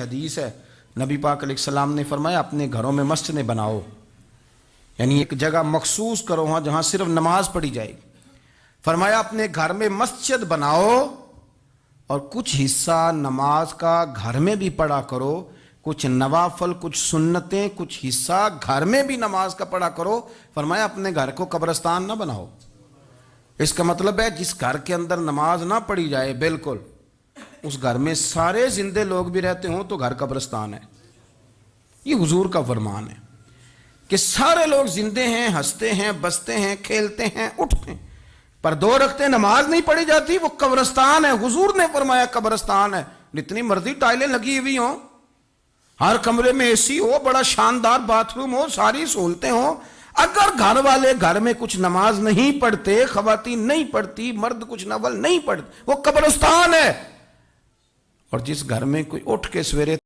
حدیث ہے، نبی پاک علیہ السلام نے فرمایا اپنے گھروں میں مسجدیں بناؤ، یعنی ایک جگہ مخصوص کرو ہاں جہاں صرف نماز پڑھی جائے گی۔ فرمایا اپنے گھر میں مسجد بناؤ اور کچھ حصہ نماز کا گھر میں بھی پڑھا کرو، کچھ نوافل، کچھ سنتیں، کچھ حصہ گھر میں بھی نماز کا پڑھا کرو۔ فرمایا اپنے گھر کو قبرستان نہ بناؤ۔ اس کا مطلب ہے جس گھر کے اندر نماز نہ پڑھی جائے بالکل، اس گھر میں سارے زندے لوگ بھی رہتے ہوں تو گھر قبرستان ہے۔ یہ حضور کا فرمان ہے کہ سارے لوگ زندے ہیں، ہنستے ہیں، بستے ہیں، کھیلتے ہیں، اٹھتے ہیں، پر دو رکعتیں نماز نہیں پڑھی جاتی، وہ قبرستان ہے۔ حضور نے فرمایا قبرستان ہے۔ جتنی مرضی ٹائلیں لگی ہوئی ہوں، ہر کمرے میں اے سی ہو، بڑا شاندار باتھ روم ہو، ساری سہولتیں ہوں، اگر گھر والے گھر میں کچھ نماز نہیں پڑھتے، خواتین نہیں پڑھتی، مرد کچھ نفل نہیں پڑھتے، وہ قبرستان ہے۔ اور جس گھر میں کوئی اٹھ کے سویرے